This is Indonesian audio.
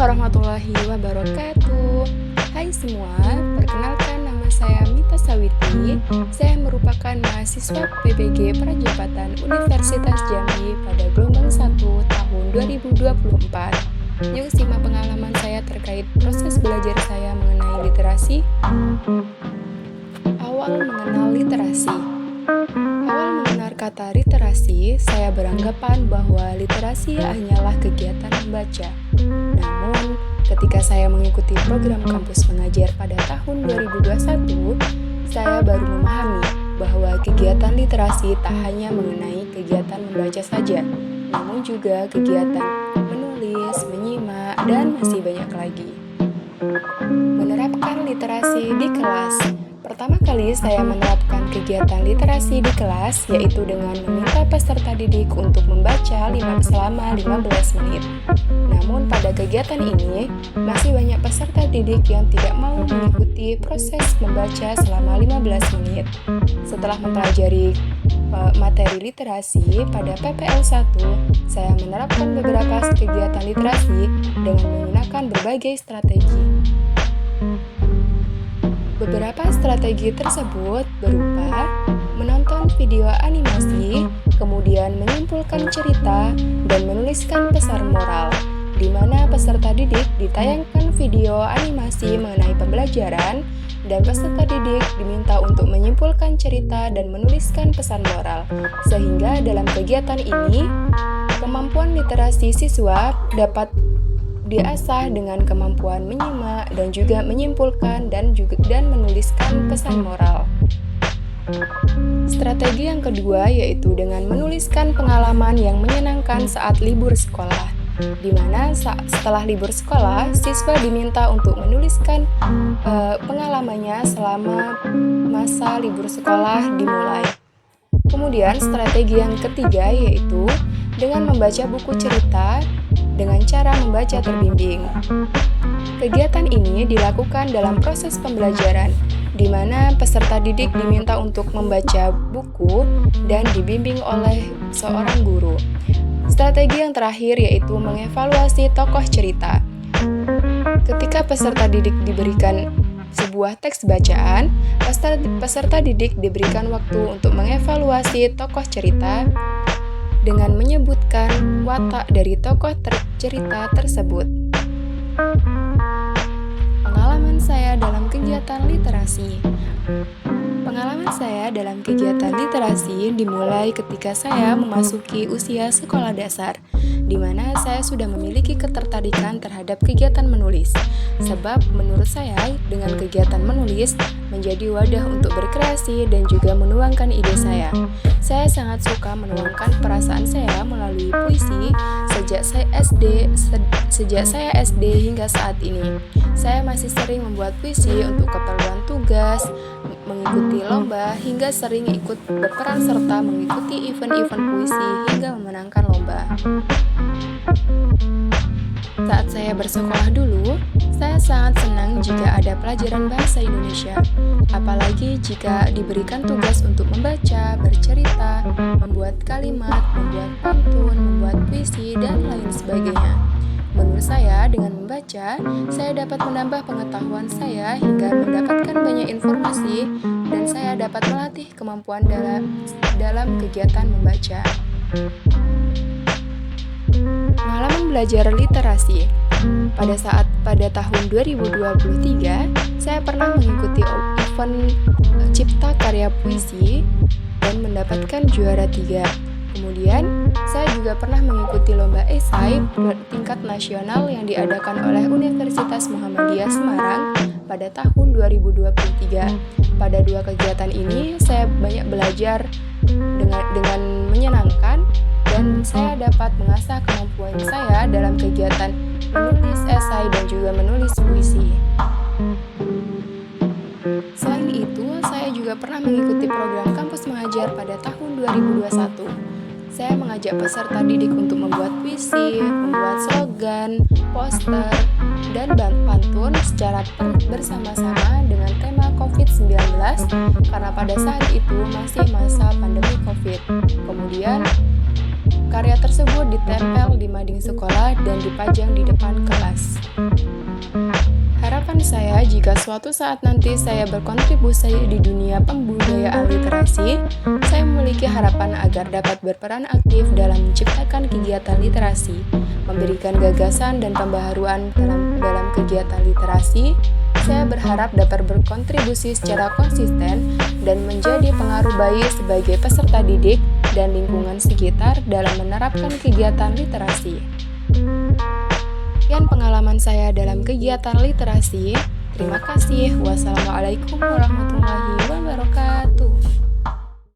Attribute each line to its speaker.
Speaker 1: warahmatullahi wabarakatuh. Hai semua, perkenalkan nama saya Mita Sawiti. Saya merupakan mahasiswa PPG Perajapatan Universitas Jambi pada gelombang 1 tahun 2024. Yuk simak pengalaman saya terkait proses belajar saya mengenai literasi. Awal mengenal literasi. Awal mengenal kata literasi, saya beranggapan bahwa literasi hanyalah kegiatan membaca. Namun, ketika saya mengikuti program kampus mengajar pada tahun 2021, saya baru memahami bahwa kegiatan literasi tak hanya mengenai kegiatan membaca saja, namun juga kegiatan menulis, menyimak, dan masih banyak lagi. Menerapkan literasi di kelas. Pertama kali saya menerapkan kegiatan literasi di kelas, yaitu dengan meminta peserta didik untuk membaca selama 15 menit. Namun pada kegiatan ini, masih banyak peserta didik yang tidak mau mengikuti proses membaca selama 15 menit. Setelah mempelajari materi literasi pada PPL 1, saya menerapkan beberapa kegiatan literasi dengan menggunakan berbagai strategi. Beberapa strategi tersebut berupa menonton video animasi, kemudian menyimpulkan cerita, dan menuliskan pesan moral, di mana peserta didik ditayangkan video animasi mengenai pembelajaran, dan peserta didik diminta untuk menyimpulkan cerita dan menuliskan pesan moral, sehingga dalam kegiatan ini, kemampuan literasi siswa dapat diasah dengan kemampuan menyimak dan juga menyimpulkan dan menuliskan pesan moral. Strategi yang kedua yaitu dengan menuliskan pengalaman yang menyenangkan saat libur sekolah, di mana setelah libur sekolah, siswa diminta untuk menuliskan pengalamannya selama masa libur sekolah dimulai. Kemudian strategi yang ketiga yaitu dengan membaca buku cerita dengan cara membaca terbimbing. Kegiatan ini dilakukan dalam proses pembelajaran, di mana peserta didik diminta untuk membaca buku dan dibimbing oleh seorang guru. Strategi yang terakhir yaitu mengevaluasi tokoh cerita. Ketika peserta didik diberikan sebuah teks bacaan, peserta didik diberikan waktu untuk mengevaluasi tokoh cerita dengan menyebutkan watak dari tokoh cerita tersebut. Pengalaman saya dalam kegiatan literasi. Pengalaman saya dalam kegiatan literasi dimulai ketika saya memasuki usia sekolah dasar, di mana saya sudah memiliki ketertarikan terhadap kegiatan menulis. Sebab menurut saya, dengan kegiatan menulis menjadi wadah untuk berkreasi dan juga menuangkan ide saya. Saya sangat suka menuangkan perasaan saya melalui puisi sejak saya SD hingga saat ini. Saya masih sering membuat puisi untuk keperluan tugas, mengikuti lomba, hingga sering ikut berperan serta mengikuti event-event puisi hingga memenangkan lomba. Saat saya bersekolah dulu, saya sangat senang jika ada pelajaran bahasa Indonesia, apalagi jika diberikan tugas untuk membaca, bercerita, membuat kalimat, membuat pantun, membuat puisi, dan lain sebagainya. Menurut saya, dengan membaca, saya dapat menambah pengetahuan saya hingga mendapatkan banyak informasi, dan saya dapat melatih kemampuan dalam kegiatan membaca. Pengalaman belajar literasi. Pada tahun 2023, saya pernah mengikuti event cipta karya puisi dan mendapatkan juara 3. Kemudian, saya juga pernah mengikuti lomba esai tingkat nasional yang diadakan oleh Universitas Muhammadiyah Semarang pada tahun 2023. Pada dua kegiatan ini, saya banyak belajar dengan menyenangkan dan saya dapat mengasah kemampuan saya dalam kegiatan menulis esai dan juga menulis puisi. Selain itu, saya juga pernah mengikuti program kampus mengajar pada tahun 2021. Saya mengajak peserta didik untuk membuat puisi, membuat slogan, poster, dan pantun secara bersama-sama dengan tema COVID-19 karena pada saat itu masih masa pandemi COVID. Kemudian, Karya tersebut ditempel di mading sekolah dan dipajang di depan kelas. Harapan saya jika suatu saat nanti saya berkontribusi di dunia pembudayaan literasi, saya memiliki harapan agar dapat berperan aktif dalam menciptakan kegiatan literasi, memberikan gagasan dan pembaharuan dalam kegiatan literasi. Saya berharap dapat berkontribusi secara konsisten dan menjadi pengaruh baik sebagai peserta didik dan lingkungan sekitar dalam menerapkan kegiatan literasi. Sekian pengalaman saya dalam kegiatan literasi. Terima kasih. Wassalamualaikum warahmatullahi wabarakatuh.